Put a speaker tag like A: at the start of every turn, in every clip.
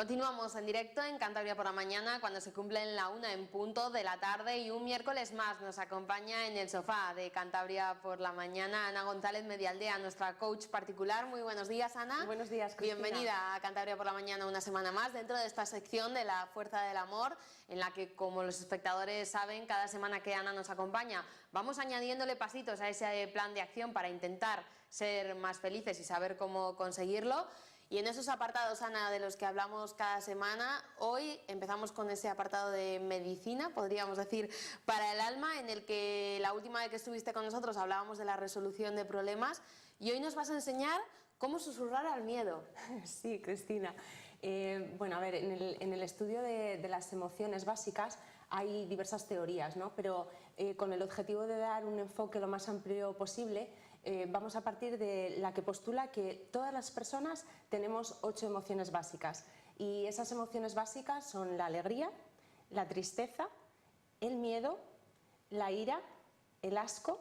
A: Continuamos en directo en Cantabria por la Mañana cuando se cumplen la 1 en punto de la tarde y un miércoles más nos acompaña en el sofá de Cantabria por la Mañana Ana González Medialdea, nuestra coach particular. Muy buenos días, Ana.
B: Buenos días, Cristina.
A: Bienvenida a Cantabria por la Mañana una semana más dentro de esta sección de la Fuerza del Amor, en la que, como los espectadores saben, cada semana que Ana nos acompaña vamos añadiéndole pasitos a ese plan de acción para intentar ser más felices y saber cómo conseguirlo. Y en esos apartados, Ana, de los que hablamos cada semana, hoy empezamos con ese apartado de medicina, podríamos decir, para el alma, en el que la última vez que estuviste con nosotros hablábamos de la resolución de problemas, y hoy nos vas a enseñar cómo susurrar al miedo.
B: Sí, Cristina. Bueno, a ver, en el estudio de las emociones básicas hay diversas teorías, ¿no? Pero con el objetivo de dar un enfoque lo más amplio posible, vamos a partir de la que postula que todas las personas tenemos 8 emociones básicas, y esas emociones básicas son la alegría, la tristeza, el miedo, la ira, el asco,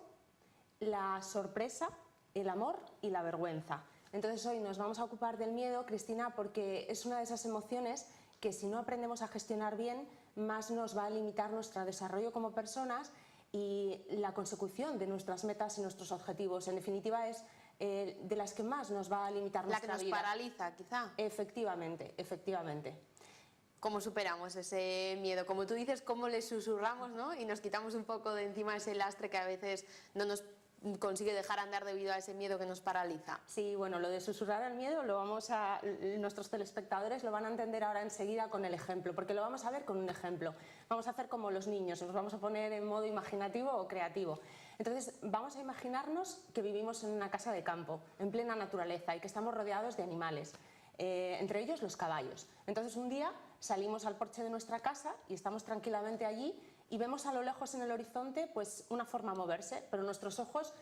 B: la sorpresa, el amor y la vergüenza. Entonces hoy nos vamos a ocupar del miedo, Cristina, porque es una de esas emociones que, si no aprendemos a gestionar bien, más nos va a limitar nuestro desarrollo como personas y la consecución de nuestras metas y nuestros objetivos. En definitiva, es de las que más nos va a limitar nuestra vida.
A: La que nos paraliza, quizá.
B: Efectivamente, efectivamente.
A: ¿Cómo superamos ese miedo? Como tú dices, ¿cómo le susurramos, ¿no? Y nos quitamos un poco de encima ese lastre que a veces no nos consigue dejar andar debido a ese miedo que nos paraliza.
B: Sí, bueno, lo de susurrar al miedo nuestros telespectadores lo van a entender ahora enseguida con el ejemplo, porque lo vamos a ver con un ejemplo. Vamos a hacer como los niños, nos vamos a poner en modo imaginativo o creativo. Entonces vamos a imaginarnos que vivimos en una casa de campo, en plena naturaleza, y que estamos rodeados de animales. Entre ellos los caballos. Entonces un día salimos al porche de nuestra casa y estamos tranquilamente allí y vemos a lo lejos en el horizonte pues una forma moverse, pero nuestros ojos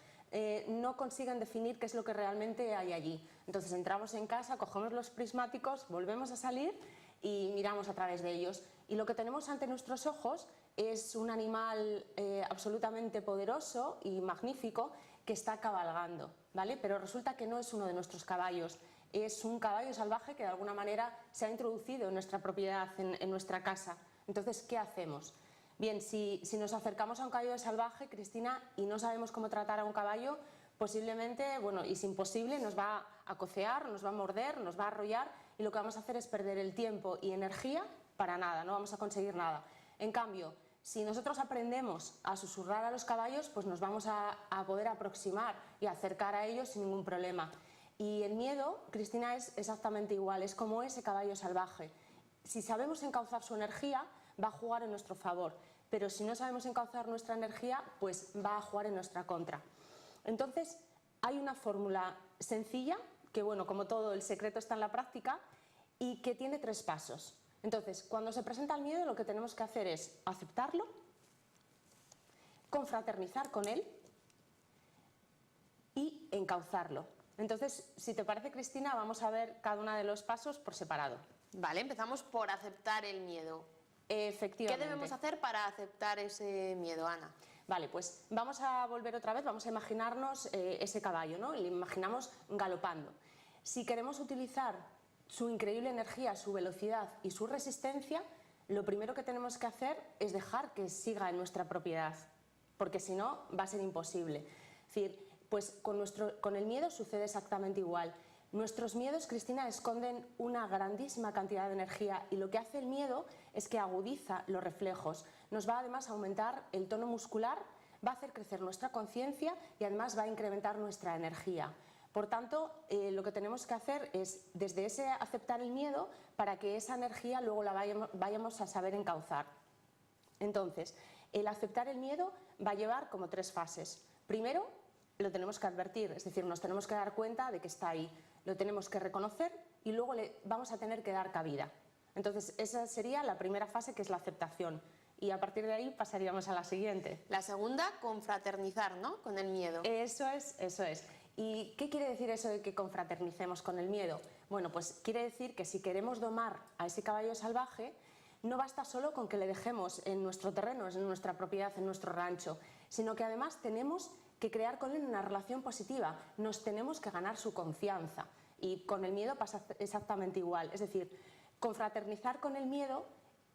B: no consiguen definir qué es lo que realmente hay allí. Entonces entramos en casa, cogemos los prismáticos, volvemos a salir y miramos a través de ellos, y lo que tenemos ante nuestros ojos es un animal absolutamente poderoso y magnífico que está cabalgando, ¿vale? Pero resulta que no es uno de nuestros caballos, es un caballo salvaje que de alguna manera se ha introducido en nuestra propiedad, en nuestra casa. Entonces, ¿qué hacemos? Bien, si nos acercamos a un caballo salvaje, Cristina, y no sabemos cómo tratar a un caballo, posiblemente, bueno, y es imposible, nos va a cocear, nos va a morder, nos va a arrollar, y lo que vamos a hacer es perder el tiempo y energía para nada, no vamos a conseguir nada. En cambio, si nosotros aprendemos a susurrar a los caballos, pues nos vamos a poder aproximar y acercar a ellos sin ningún problema. Y el miedo, Cristina, es exactamente igual, es como ese caballo salvaje. Si sabemos encauzar su energía, va a jugar en nuestro favor, pero si no sabemos encauzar nuestra energía, pues va a jugar en nuestra contra. Entonces, hay una fórmula sencilla, que bueno, como todo, el secreto está en la práctica, y que tiene 3 pasos. Entonces, cuando se presenta el miedo, lo que tenemos que hacer es aceptarlo, confraternizar con él y encauzarlo. Entonces, si te parece, Cristina, vamos a ver cada uno de los pasos por separado.
A: Vale, empezamos por aceptar el miedo.
B: Efectivamente.
A: ¿Qué debemos hacer para aceptar ese miedo, Ana?
B: Vale, pues vamos a volver otra vez, vamos a imaginarnos ese caballo, ¿no? Y lo imaginamos galopando. Si queremos utilizar su increíble energía, su velocidad y su resistencia, lo primero que tenemos que hacer es dejar que siga en nuestra propiedad, porque si no va a ser imposible. Es decir, pues con el miedo sucede exactamente igual. Nuestros miedos, Cristina, esconden una grandísima cantidad de energía, y lo que hace el miedo es que agudiza los reflejos. Nos va además a aumentar el tono muscular, va a hacer crecer nuestra conciencia y además va a incrementar nuestra energía. Por tanto, lo que tenemos que hacer es, desde ese aceptar el miedo, para que esa energía luego la vayamos a saber encauzar. Entonces, el aceptar el miedo va a llevar como 3 fases. Primero, lo tenemos que advertir, es decir, nos tenemos que dar cuenta de que está ahí, lo tenemos que reconocer y luego le vamos a tener que dar cabida. Entonces, esa sería la primera fase, que es la aceptación, y a partir de ahí pasaríamos a la siguiente.
A: La segunda, confraternizar, ¿no?, con el miedo.
B: Eso es, eso es. ¿Y qué quiere decir eso de que confraternicemos con el miedo? Bueno, pues quiere decir que si queremos domar a ese caballo salvaje, no basta solo con que le dejemos en nuestro terreno, en nuestra propiedad, en nuestro rancho, sino que además tenemos que crear con él una relación positiva, nos tenemos que ganar su confianza, y con el miedo pasa exactamente igual. Es decir, Confraternizar con el miedo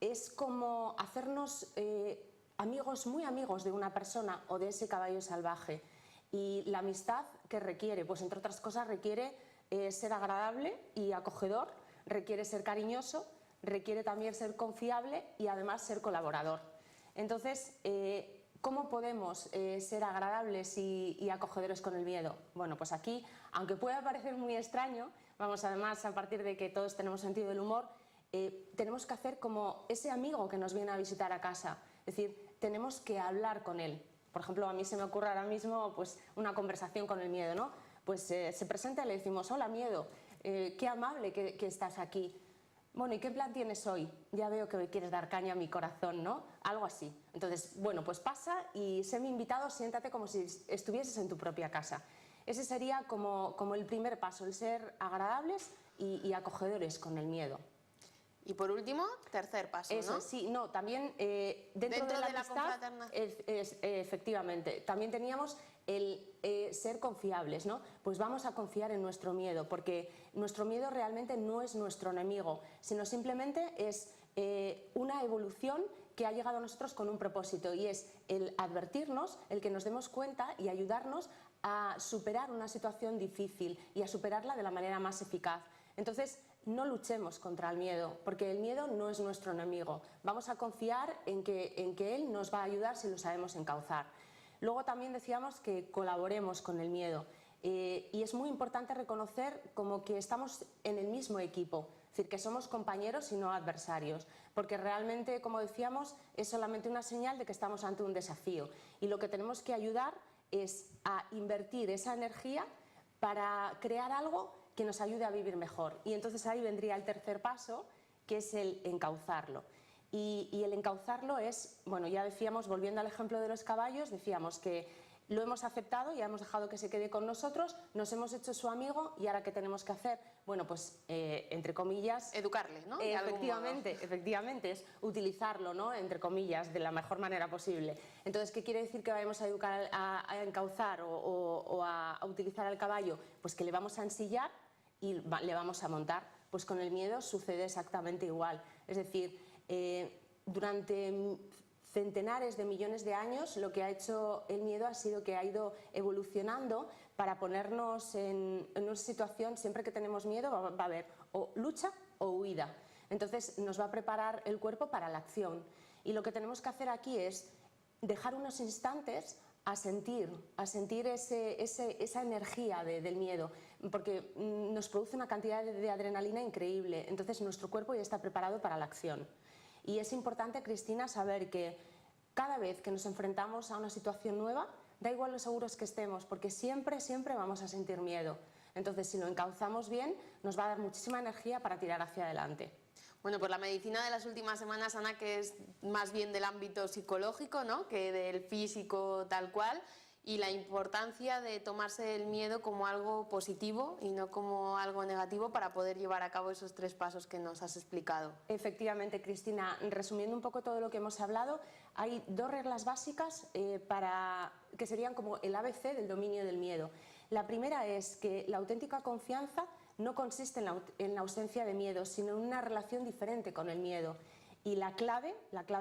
B: es como hacernos amigos, muy amigos de una persona o de ese caballo salvaje. Y la amistad, ¿qué requiere? Pues entre otras cosas requiere ser agradable y acogedor, requiere ser cariñoso, requiere también ser confiable y además ser colaborador. Entonces, ¿cómo podemos ser agradables y acogedores con el miedo? Bueno, pues aquí, aunque pueda parecer muy extraño, vamos, además, a partir de que todos tenemos sentido del humor, tenemos que hacer como ese amigo que nos viene a visitar a casa. Es decir, tenemos que hablar con él. Por ejemplo, a mí se me ocurre ahora mismo pues, una conversación con el miedo, ¿no? Pues se presenta y le decimos: hola miedo, qué amable que estás aquí. Bueno, ¿y qué plan tienes hoy? Ya veo que hoy quieres dar caña a mi corazón, ¿no? Algo así. Entonces, bueno, pues pasa y sé mi invitado, siéntate como si estuvieses en tu propia casa. Ese sería como el primer paso, el ser agradables y acogedores con el miedo.
A: Y por último, tercer paso,
B: Eso,
A: ¿no?
B: sí, no, también dentro de la amistad, efectivamente, también teníamos el ser confiables, ¿no? Pues vamos a confiar en nuestro miedo, porque nuestro miedo realmente no es nuestro enemigo, sino simplemente es una evolución que ha llegado a nosotros con un propósito, y es el advertirnos, el que nos demos cuenta y ayudarnos a superar una situación difícil y a superarla de la manera más eficaz. Entonces, no luchemos contra el miedo, porque el miedo no es nuestro enemigo. Vamos a confiar en que él nos va a ayudar si lo sabemos encauzar. Luego también decíamos que colaboremos con el miedo. Y es muy importante reconocer como que estamos en el mismo equipo, es decir, que somos compañeros y no adversarios, porque realmente, como decíamos, es solamente una señal de que estamos ante un desafío. Y lo que tenemos que ayudar es a invertir esa energía para crear algo que nos ayude a vivir mejor. Y entonces ahí vendría el tercer paso, que es el encauzarlo. Y el encauzarlo es, bueno, ya decíamos, volviendo al ejemplo de los caballos, decíamos que lo hemos aceptado, ya hemos dejado que se quede con nosotros, nos hemos hecho su amigo, y ahora ¿qué tenemos que hacer? Bueno, pues entre comillas...
A: Educarle, ¿no?
B: Efectivamente, es utilizarlo, ¿no? Entre comillas, de la mejor manera posible. Entonces, ¿qué quiere decir que vayamos a educar, a encauzar o a utilizar al caballo? Pues que le vamos a ensillar y le vamos a montar. Pues con el miedo sucede exactamente igual. Es decir, durante centenares de millones de años, lo que ha hecho el miedo ha sido que ha ido evolucionando para ponernos en una situación. Siempre que tenemos miedo va a haber o lucha o huida. Entonces nos va a preparar el cuerpo para la acción. Y lo que tenemos que hacer aquí es dejar unos instantes a sentir esa energía del miedo, porque nos produce una cantidad de adrenalina increíble. Entonces nuestro cuerpo ya está preparado para la acción. Y es importante, Cristina, saber que cada vez que nos enfrentamos a una situación nueva, da igual lo seguros que estemos, porque siempre vamos a sentir miedo. Entonces, si lo encauzamos bien, nos va a dar muchísima energía para tirar hacia adelante.
A: Bueno, pues la medicina de las últimas semanas, Ana, que es más bien del ámbito psicológico, ¿no?, que del físico tal cual, y la importancia de tomarse el miedo como algo positivo y no como algo negativo para poder llevar a cabo esos tres pasos que nos has explicado.
B: Efectivamente, Cristina, resumiendo un poco todo lo que hemos hablado, hay dos reglas básicas que serían como el ABC del dominio del miedo. La primera es que la auténtica confianza no consiste en la ausencia de miedo, sino en una relación diferente con el miedo. Y la clave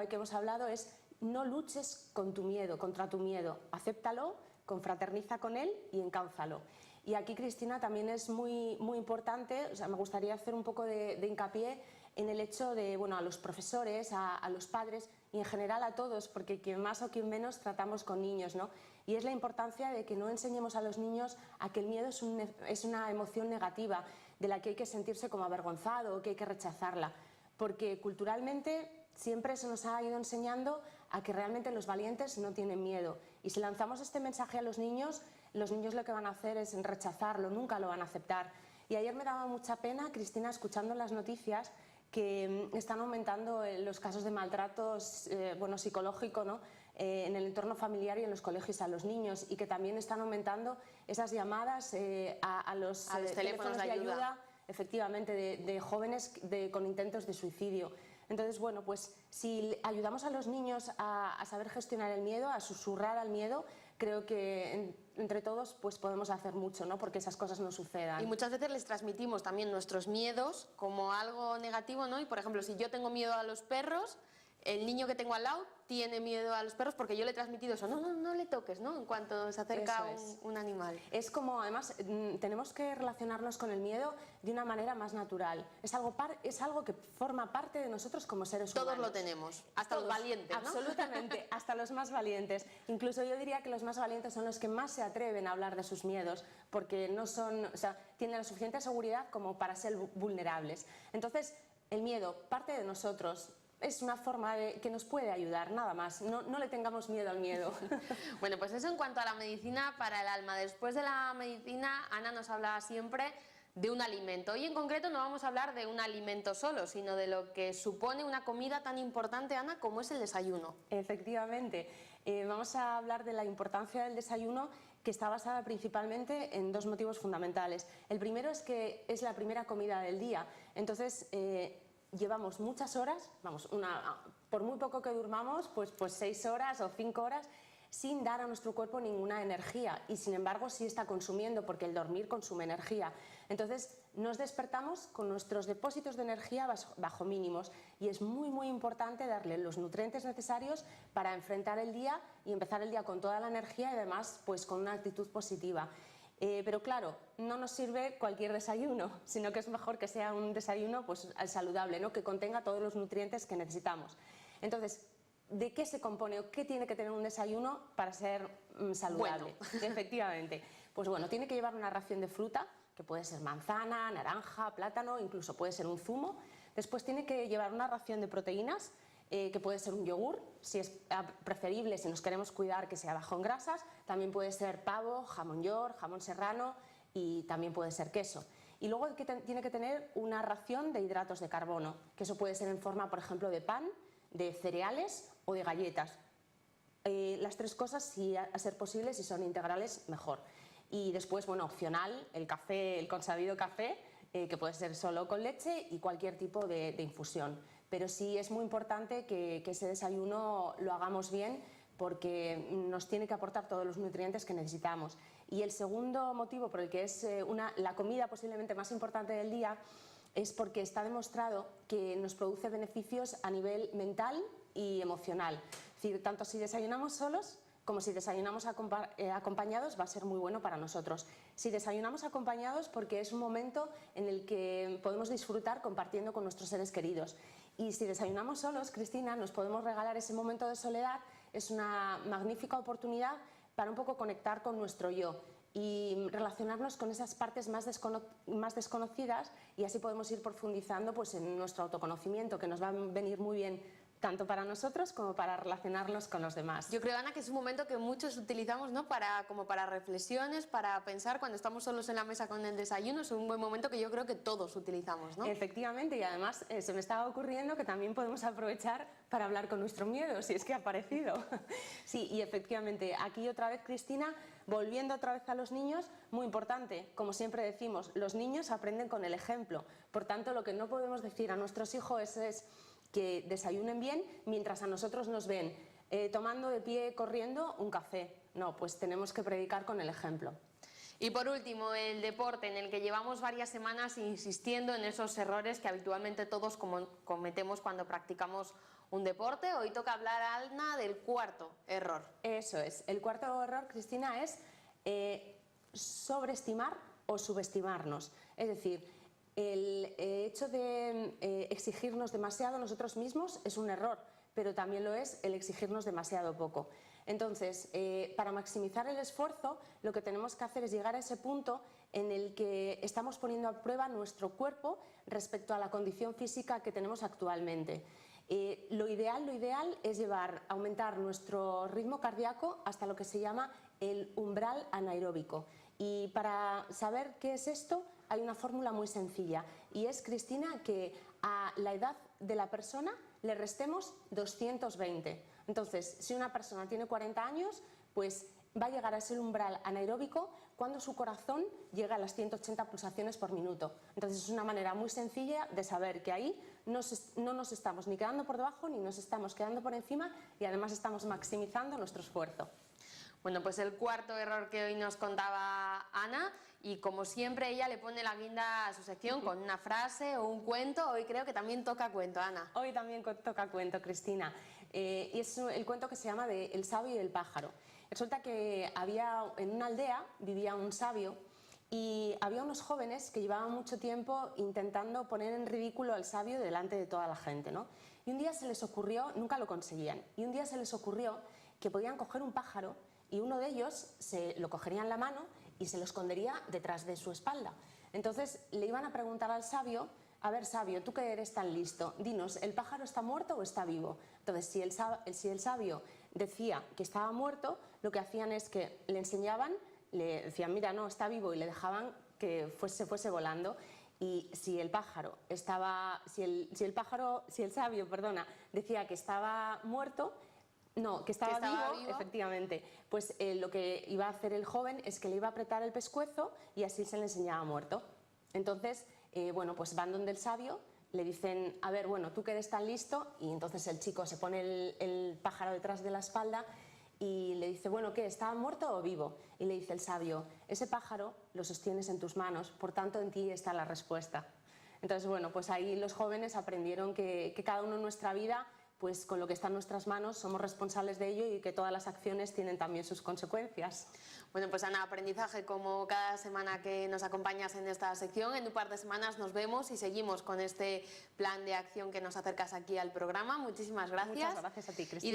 B: que hemos hablado es: no luches con tu miedo, contra tu miedo, acéptalo, confraterniza con él y encáuzalo. Y aquí, Cristina, también es muy importante, o sea, me gustaría hacer un poco de hincapié en el hecho de, bueno, a los profesores, a los padres y en general a todos, porque quien más o quien menos tratamos con niños, ¿no? Y es la importancia de que no enseñemos a los niños a que el miedo es una emoción negativa de la que hay que sentirse como avergonzado o que hay que rechazarla, porque culturalmente siempre se nos ha ido enseñando a que realmente los valientes no tienen miedo. Y si lanzamos este mensaje a los niños lo que van a hacer es rechazarlo, nunca lo van a aceptar. Y ayer me daba mucha pena, Cristina, escuchando las noticias, que están aumentando los casos de maltrato psicológico, ¿no?, en el entorno familiar y en los colegios a los niños, y que también están aumentando esas llamadas a los teléfonos de ayuda, efectivamente, de jóvenes con intentos de suicidio. Entonces, bueno, pues si ayudamos a los niños a saber gestionar el miedo, a susurrar al miedo, creo que entre todos pues podemos hacer mucho, ¿no? Porque esas cosas no sucedan.
A: Y muchas veces les transmitimos también nuestros miedos como algo negativo, ¿no? Y por ejemplo, si yo tengo miedo a los perros, el niño que tengo al lado tiene miedo a los perros porque yo le he transmitido eso, no le toques, ¿no? En cuanto se acerca un animal.
B: Es como, además, tenemos que relacionarnos con el miedo de una manera más natural. Es algo que forma parte de nosotros como seres humanos.
A: Todos lo tenemos, hasta los valientes, ¿no?
B: Absolutamente, hasta los más valientes. Incluso yo diría que los más valientes son los que más se atreven a hablar de sus miedos, porque no son, o sea, tienen la suficiente seguridad como para ser vulnerables. Entonces, el miedo parte de nosotros. Es una forma que nos puede ayudar, nada más. No le tengamos miedo al miedo.
A: Bueno, pues eso en cuanto a la medicina para el alma. Después de la medicina, Ana nos habla siempre de un alimento. Hoy en concreto no vamos a hablar de un alimento solo, sino de lo que supone una comida tan importante, Ana, como es el desayuno.
B: Efectivamente. Vamos a hablar de la importancia del desayuno, que está basada principalmente en dos motivos fundamentales. El primero es que es la primera comida del día. Entonces, llevamos muchas horas, por muy poco que durmamos, pues 6 horas o 5 horas, sin dar a nuestro cuerpo ninguna energía, y sin embargo sí está consumiendo, porque el dormir consume energía. Entonces nos despertamos con nuestros depósitos de energía bajo mínimos, y es muy importante darle los nutrientes necesarios para enfrentar el día y empezar el día con toda la energía y además pues con una actitud positiva. Pero claro, no nos sirve cualquier desayuno, sino que es mejor que sea un desayuno pues, saludable, ¿no? Que contenga todos los nutrientes que necesitamos. Entonces, ¿de qué se compone o qué tiene que tener un desayuno para ser saludable? Bueno. Efectivamente. Pues bueno, tiene que llevar una ración de fruta, que puede ser manzana, naranja, plátano, incluso puede ser un zumo. Después tiene que llevar una ración de proteínas, que puede ser un yogur, si es preferible, si nos queremos cuidar, que sea bajo en grasas. También puede ser pavo, jamón york, jamón serrano, y también puede ser queso. Y luego tiene que tener una ración de hidratos de carbono, que eso puede ser en forma, por ejemplo, de pan, de cereales o de galletas. Las tres cosas, si a ser posible, si son integrales, mejor. Y después, bueno, opcional, el café, el consabido café, que puede ser solo con leche, y cualquier tipo de infusión. Pero sí es muy importante que ese desayuno lo hagamos bien, porque nos tiene que aportar todos los nutrientes que necesitamos. Y el segundo motivo por el que es la comida posiblemente más importante del día es porque está demostrado que nos produce beneficios a nivel mental y emocional. Es decir, tanto si desayunamos solos como si desayunamos acompañados, va a ser muy bueno para nosotros. Si desayunamos acompañados, porque es un momento en el que podemos disfrutar compartiendo con nuestros seres queridos. Y si desayunamos solos, Cristina, nos podemos regalar ese momento de soledad. Es una magnífica oportunidad para un poco conectar con nuestro yo y relacionarnos con esas partes más desconocidas, y así podemos ir profundizando pues, en nuestro autoconocimiento, que nos va a venir muy bien tanto para nosotros como para relacionarnos con los demás.
A: Yo creo, Ana, que es un momento que muchos utilizamos, ¿no? Como para reflexiones, para pensar cuando estamos solos en la mesa con el desayuno. Es un buen momento que yo creo que todos utilizamos, ¿no?
B: Efectivamente, y además se me estaba ocurriendo que también podemos aprovechar para hablar con nuestro miedo, si es que ha aparecido. Sí, y efectivamente, aquí otra vez, Cristina, volviendo otra vez a los niños, muy importante, como siempre decimos, los niños aprenden con el ejemplo. Por tanto, lo que no podemos decir a nuestros hijos es que desayunen bien mientras a nosotros nos ven tomando de pie, corriendo un café. No, pues tenemos que predicar con el ejemplo.
A: Y por último, el deporte, en el que llevamos varias semanas insistiendo en esos errores que habitualmente todos cometemos cuando practicamos un deporte. Hoy toca hablar, Ana, del cuarto error.
B: Eso es. El cuarto error, Cristina, es sobreestimar o subestimarnos. Es decir, el hecho de exigirnos demasiado nosotros mismos es un error, pero también lo es el exigirnos demasiado poco. Entonces, para maximizar el esfuerzo, lo que tenemos que hacer es llegar a ese punto en el que estamos poniendo a prueba nuestro cuerpo respecto a la condición física que tenemos actualmente. Lo ideal es aumentar nuestro ritmo cardíaco hasta lo que se llama el umbral anaeróbico. Y para saber qué es esto, hay una fórmula muy sencilla, y es, Cristina, que a la edad de la persona le restemos 220. Entonces, si una persona tiene 40 años, pues va a llegar a ese umbral anaeróbico cuando su corazón llega a las 180 pulsaciones por minuto. Entonces, es una manera muy sencilla de saber que ahí no nos estamos ni quedando por debajo ni nos estamos quedando por encima, y además estamos maximizando nuestro esfuerzo.
A: Bueno, pues el cuarto error que hoy nos contaba Ana, y como siempre ella le pone la guinda a su sección con una frase o un cuento. Hoy creo que también toca cuento, Ana.
B: Hoy también toca cuento, Cristina, y es el cuento que se llama de El sabio y el pájaro. Resulta que en una aldea vivía un sabio y había unos jóvenes que llevaban mucho tiempo intentando poner en ridículo al sabio delante de toda la gente, ¿no? Y un día se les ocurrió, nunca lo conseguían, y un día se les ocurrió que podían coger un pájaro y uno de ellos se lo cogería en la mano y se lo escondería detrás de su espalda. Entonces le iban a preguntar al sabio: a ver, sabio, tú que eres tan listo, dinos, ¿el pájaro está muerto o está vivo? Entonces, si el sabio decía que estaba muerto, lo que hacían es que le enseñaban, le decían, mira, no, está vivo, y le dejaban que se fuese volando. Y si el sabio, perdona, decía que estaba muerto, no, que estaba vivo, efectivamente, pues lo que iba a hacer el joven es que le iba a apretar el pescuezo y así se le enseñaba muerto. Entonces, bueno, pues van donde el sabio, le dicen, a ver, bueno, tú que eres tan listo, y entonces el chico se pone el pájaro detrás de la espalda y le dice, bueno, ¿qué? ¿Está muerto o vivo? Y le dice el sabio, ese pájaro lo sostienes en tus manos, por tanto en ti está la respuesta. Entonces, bueno, pues ahí los jóvenes aprendieron que cada uno en nuestra vida, pues con lo que está en nuestras manos somos responsables de ello y que todas las acciones tienen también sus consecuencias.
A: Bueno, pues Ana, aprendizaje como cada semana que nos acompañas en esta sección. En un par de semanas nos vemos y seguimos con este plan de acción que nos acercas aquí al programa. Muchísimas gracias.
B: Muchas gracias a ti, Cristina.